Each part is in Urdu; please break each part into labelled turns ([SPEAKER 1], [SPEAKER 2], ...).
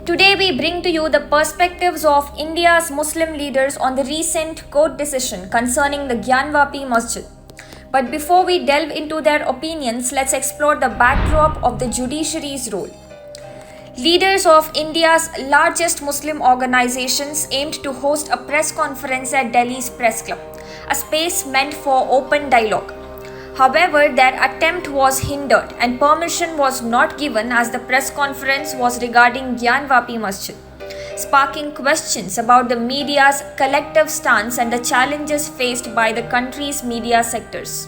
[SPEAKER 1] Today we bring to you the perspectives of India's Muslim leaders on the recent court decision concerning the Gyanvapi Masjid. But before we delve into their opinions, let's explore the backdrop of the judiciary's role. Leaders of India's largest Muslim organizations aimed to host a press conference at Delhi's Press Club, a space meant for open dialogue. However, their attempt was hindered and permission was not given as the press conference was regarding Gyanvapi Masjid, sparking questions about the media's collective stance and the challenges faced by the country's media sectors.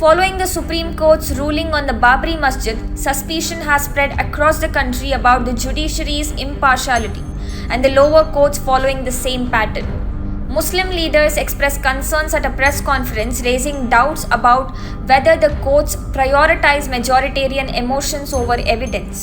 [SPEAKER 1] Following the Supreme Court's ruling on the Babri Masjid, suspicion has spread across the country about the judiciary's impartiality and the lower courts following the same pattern. Muslim leaders expressed concerns at a press conference, raising doubts about whether the courts prioritize majoritarian emotions over evidence.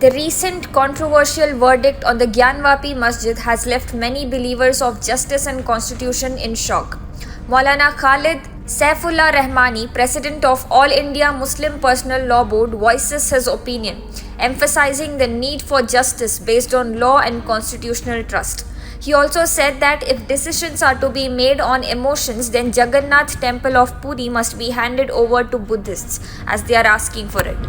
[SPEAKER 1] The recent controversial verdict on the Gyanvapi Masjid has left many believers of justice and constitution in shock. Maulana Khalid Saifullah Rahmani, President of All India Muslim Personal Law Board, voices his opinion, emphasizing the need for justice based on law and constitutional trust. He also said that if decisions are to be made on emotions, then Jagannath Temple of Puri must be handed over to Buddhists, as they are asking for it.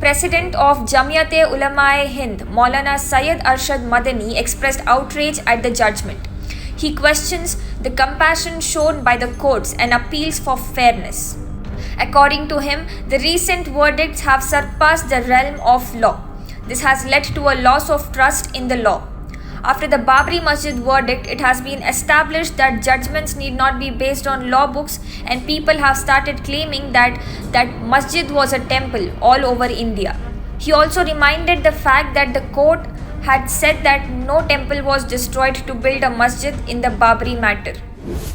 [SPEAKER 1] President of Jamiyat-e-Ulama-e-Hind, Maulana Syed Arshad Madani, expressed outrage at the judgment. He questions the compassion shown by the courts and appeals for fairness. According to him, the recent verdicts have surpassed the realm of law. This has led to a loss of trust in the law. After the Babri Masjid verdict, it has been established that judgments need not be based on law books, and people have started claiming that masjid was a temple all over India. He also reminded the fact that the court had said that no temple was destroyed to build a masjid in the Babri matter.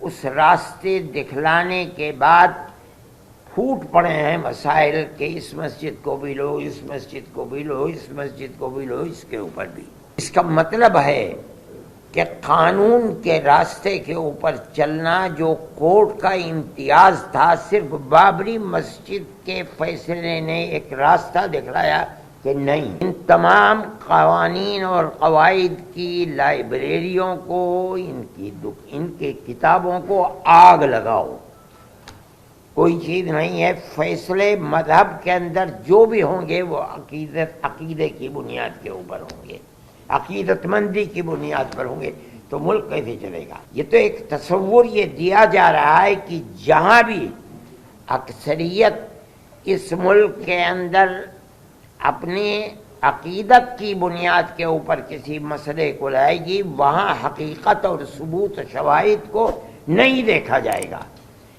[SPEAKER 2] اس راستے دکھلانے کے بعد پھوٹ پڑے ہیں مسائل کہ اس مسجد کو بھی لو، اس مسجد کو بھی لو، اس مسجد کو بھی لو، اس کے اوپر بھی۔ اس کا مطلب ہے کہ قانون کے راستے کے اوپر چلنا جو کورٹ کا امتیاز تھا، صرف بابری مسجد کے فیصلے نے ایک راستہ دکھلایا کہ نہیں، ان تمام قوانین اور قواعد کی لائبریریوں کو، ان کی کتابوں کو آگ لگاؤ۔ کوئی چیز نہیں ہے، فیصلے مذہب کے اندر جو بھی ہوں گے وہ عقیدے کی بنیاد کے اوپر ہوں گے، عقیدت مندی کی بنیاد پر ہوں گے، تو ملک کیسے چلے گا؟ یہ تو ایک تصور یہ دیا جا رہا ہے کہ جہاں بھی اکثریت اس ملک کے اندر اپنی عقیدت کی بنیاد کے اوپر کسی مسئلے کو لائے گی، وہاں حقیقت اور ثبوت شواہد کو نہیں دیکھا جائے گا،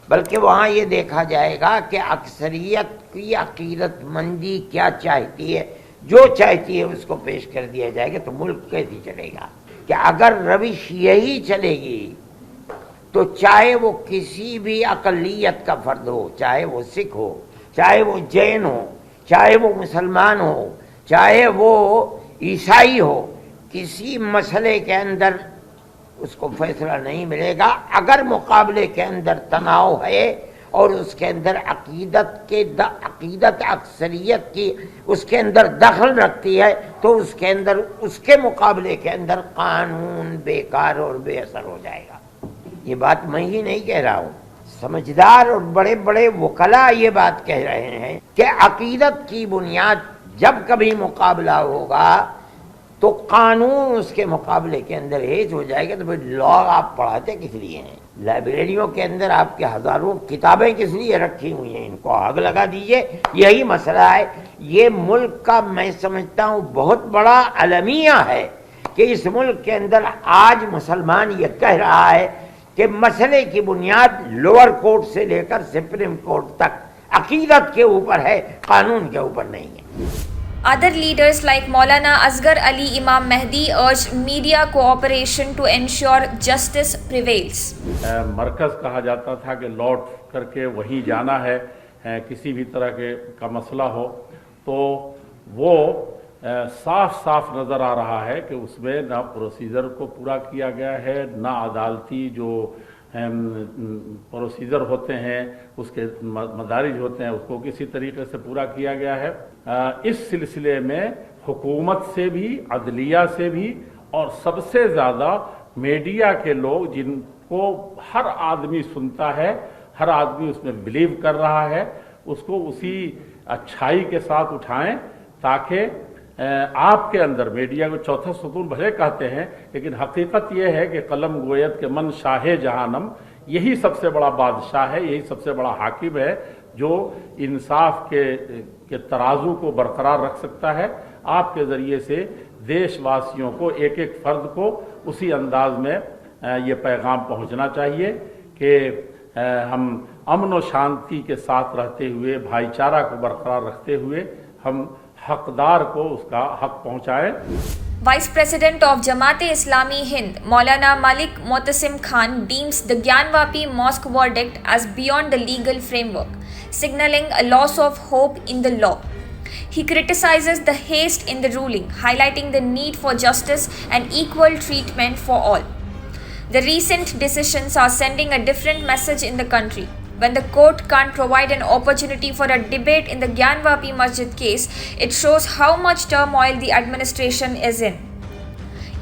[SPEAKER 2] بلکہ وہاں یہ دیکھا جائے گا کہ اکثریت کی عقیدت مندی کیا چاہتی ہے، جو چاہتی ہے اس کو پیش کر دیا جائے گا، تو ملک کیسے چلے گا؟ کہ اگر روش یہی چلے گی تو چاہے وہ کسی بھی اقلیت کا فرد ہو، چاہے وہ سکھ ہو، چاہے وہ جین ہو، چاہے وہ مسلمان ہو، چاہے وہ عیسائی ہو، کسی مسئلے کے اندر اس کو فیصلہ نہیں ملے گا۔ اگر مقابلے کے اندر تناؤ ہے اور اس کے اندر عقیدت اکثریت کی اس کے اندر دخل رکھتی ہے، تو اس کے اندر اس کے مقابلے کے اندر قانون بیکار اور بے اثر ہو جائے گا۔ یہ بات میں ہی نہیں کہہ رہا ہوں، سمجھدار اور بڑے بڑے وکلاء یہ بات کہہ رہے ہیں کہ عقیدت کی بنیاد جب کبھی مقابلہ ہوگا تو قانون اس کے مقابلے کے اندر ہیج ہو جائے گا۔ تو پھر لا آپ پڑھاتے کس لیے ہیں؟ لائبریریوں کے اندر آپ کے ہزاروں کتابیں کس لیے رکھی ہوئی ہیں؟ ان کو آگ لگا دیجئے۔ یہی مسئلہ ہے۔ یہ ملک کا میں سمجھتا ہوں بہت بڑا المیہ ہے کہ اس ملک کے اندر آج مسلمان یہ کہہ رہا ہے کہ مسئلے کی بنیاد لوور کورٹ سے لے کر سپریم کورٹ تک عقیدت کے اوپر ہے، قانون کے اوپر نہیں ہے۔
[SPEAKER 1] Other leaders like Maulana Asghar Ali Imam Mehdi urged media cooperation to ensure justice prevails.
[SPEAKER 3] مرکز کہا جاتا تھا کہ لوٹ کر کے وہیں جانا ہے، کسی بھی طرح کا مسئلہ ہو، تو وہ صاف صاف نظر آ رہا ہے کہ اس میں نہ پروسیجر کو پورا کیا گیا ہے، نہ عدالتی جو پروسیجر ہوتے ہیں، اس کے مدارج ہوتے ہیں، اس کو کسی طریقے سے پورا کیا گیا ہے۔ اس سلسلے میں حکومت سے بھی، عدلیہ سے بھی، اور سب سے زیادہ میڈیا کے لوگ جن کو ہر آدمی سنتا ہے، ہر آدمی اس میں بلیو کر رہا ہے، اس کو اسی اچھائی کے ساتھ اٹھائیں تاکہ آپ کے اندر میڈیا کو چوتھا ستون بھلے کہتے ہیں، لیکن حقیقت یہ ہے کہ قلم گویت کے من شاہ جہانم، یہی سب سے بڑا بادشاہ ہے، یہی سب سے بڑا حاکم ہے جو انصاف کے ترازو کو برقرار رکھ سکتا ہے۔ آپ کے ذریعے سے دیش واسیوں کو، ایک ایک فرد کو اسی انداز میں یہ پیغام پہنچنا چاہیے کہ ہم امن و شانتی کے ساتھ رہتے ہوئے، بھائی چارہ کو برقرار رکھتے ہوئے ہم حقدار کو اس کا حق پہنچائیں۔
[SPEAKER 1] Vice President of Jamaat-e-Islami Hind, Maulana Malik Motasim Khan, deems the Gyanvapi Mosque verdict as beyond the legal framework, signaling a loss of hope in the law. He criticizes the haste in the ruling, highlighting the need for justice and equal treatment for all. The recent decisions are sending a different message in the country. When the court can't provide an opportunity for a debate in the Gyanvapi Masjid case, it shows how much turmoil the administration is in.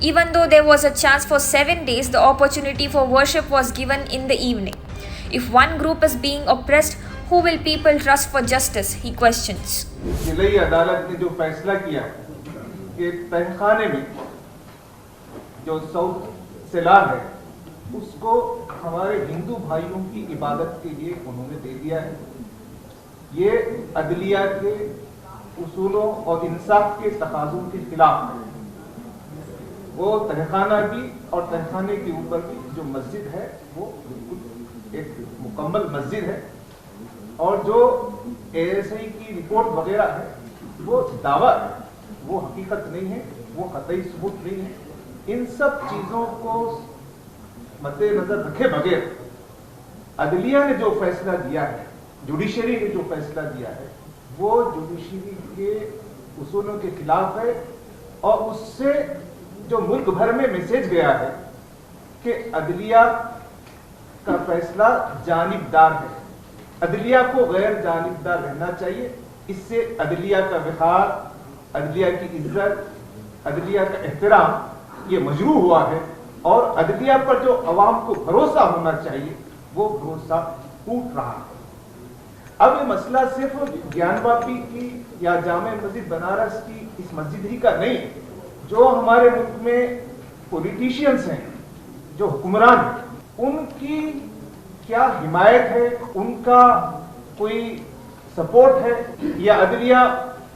[SPEAKER 1] Even though there was a chance for 7 days, the opportunity for worship was given in the evening. If one group is being oppressed, who will people trust for justice? He questions.
[SPEAKER 4] ضلعی عدالت نے جو فیصلہ کیا کہ تہخانے میں جو سعود سلاح ہے اس کو ہمارے ہندو بھائیوں کی عبادت کے لیے انہوں نے دے دیا ہے، یہ عدلیہ کے اصولوں اور انصاف کے تقاضوں کے خلاف ہے۔ وہ تہخانہ بھی اور تہخانے کے اوپر بھی جو مسجد ہے وہ بالکل ایک مکمل مسجد ہے، اور جو ASI کی رپورٹ وغیرہ ہے وہ دعویٰ ہے، وہ حقیقت نہیں ہے، وہ قطعی ثبوت نہیں ہے۔ ان سب چیزوں کو مد نظر رکھے بغیر عدلیہ نے جو فیصلہ دیا ہے, جوڈیشری نے جو فیصلہ دیا ہے, وہ جوڈیشری کے اصولوں کے خلاف ہے, اور اس سے جو ملک بھر میں میسج گیا ہے کہ عدلیہ کا فیصلہ جانبدار ہے, عدلیہ کو غیر جانبدار رہنا چاہیے. اس سے عدلیہ کا وقار, عدلیہ کی عزت, عدلیہ کا احترام یہ مجروح ہوا ہے, اور عدلیہ پر جو عوام کو بھروسہ ہونا چاہیے وہ بھروسہ ٹوٹ رہا ہے. اب یہ مسئلہ صرف گیان واپی کی یا جامع مسجد بنارس کی اس مسجد ہی کا نہیں ہے. جو ہمارے ملک میں پولیٹیشینز ہیں, جو حکمران ہیں, ان کی کیا حمایت ہے, ان کا کوئی سپورٹ ہے, یا عدلیہ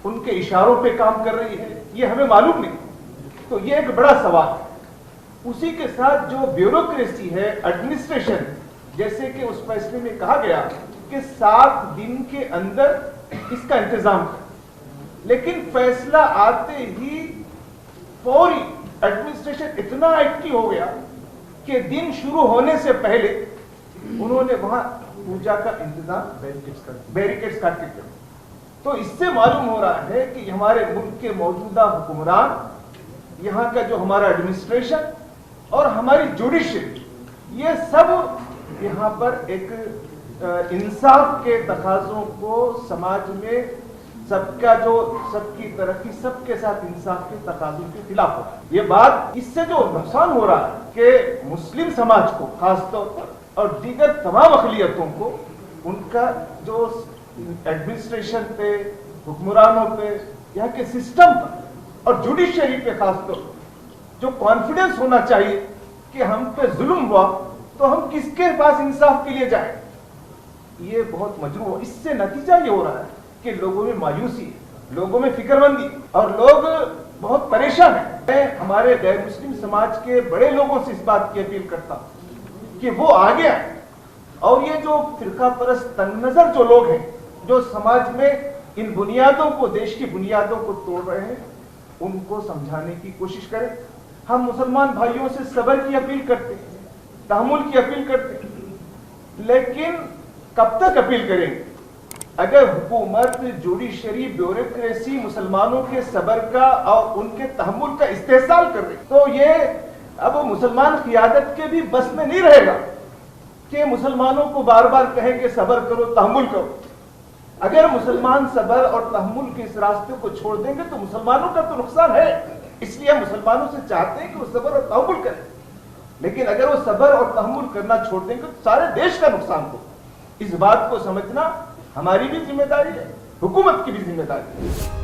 [SPEAKER 4] ان کے اشاروں پہ کام کر رہی ہے, یہ ہمیں معلوم نہیں. تو یہ ایک بڑا سوال ہے. اسی کے ساتھ جو بیوروکریسی ہے, ایڈمنسٹریشن, جیسے کہ اس فیصلے میں کہا گیا کہ 7 دن کے اندر اس کا انتظام کریں, لیکن فیصلہ آتے ہی فوری ایڈمنسٹریشن اتنا ایکٹیو ہو گیا کہ دن شروع ہونے سے پہلے انہوں نے وہاں پوجا کا انتظام بیریکیڈز کاٹ کے کیا. تو اس سے معلوم ہو رہا ہے کہ ہمارے ملک کے موجودہ حکمران, یہاں کا جو ہمارا ایڈمنسٹریشن اور ہماری جوڈیشری, یہ سب یہاں پر ایک انصاف کے تقاضوں کو سماج میں سب کی ترقی, سب کے ساتھ انصاف کے تقاضوں کے خلاف ہو. یہ بات, اس سے جو نقصان ہو رہا ہے کہ مسلم سماج کو خاص طور پر اور دیگر تمام اقلیتوں کو ان کا جو ایڈمنسٹریشن پہ, حکمرانوں پہ, یہاں کے سسٹم پر اور جوڈیشری پہ خاص طور پر جو کانفیڈنس ہونا چاہیے کہ ہم پہ ظلم ہوا تو ہم کس کے پاس انصاف کے لیے جائیں, یہ بہت مجروح ہو. اس سے نتیجہ یہ ہو رہا ہے کہ لوگوں میں مایوسی ہے, لوگوں میں فکر مندی, اور لوگ بہت پریشان ہیں. میں ہمارے غیر مسلم سماج کے بڑے لوگوں سے اس بات کی اپیل کرتا ہوں کہ وہ آگے آئیں, اور یہ جو فرقہ پرست تنگ نظر جو لوگ ہیں, جو سماج میں ان بنیادوں کو, دیش کی بنیادوں کو توڑ رہے ہیں, ان کو سمجھانے کی کوشش کریں. ہم مسلمان بھائیوں سے صبر کی اپیل کرتے ہیں, تحمل کی اپیل کرتے ہیں, لیکن کب تک اپیل کریں گے اگر حکومت, جوڈیشری, بیوروکریسی مسلمانوں کے صبر کا اور ان کے تحمل کا استحصال کر رہی؟ تو یہ اب مسلمان قیادت کے بھی بس میں نہیں رہے گا کہ مسلمانوں کو بار بار کہیں کہ صبر کرو, تحمل کرو. اگر مسلمان صبر اور تحمل کے اس راستے کو چھوڑ دیں گے تو مسلمانوں کا تو نقصان ہے. اس لیے ہم مسلمانوں سے چاہتے ہیں کہ وہ صبر اور تحمل کریں, لیکن اگر وہ صبر اور تحمل کرنا چھوڑ دیں گے تو سارے دیش کا نقصان ہو. اس بات کو سمجھنا ہماری بھی ذمہ داری ہے, حکومت کی بھی ذمہ داری ہے.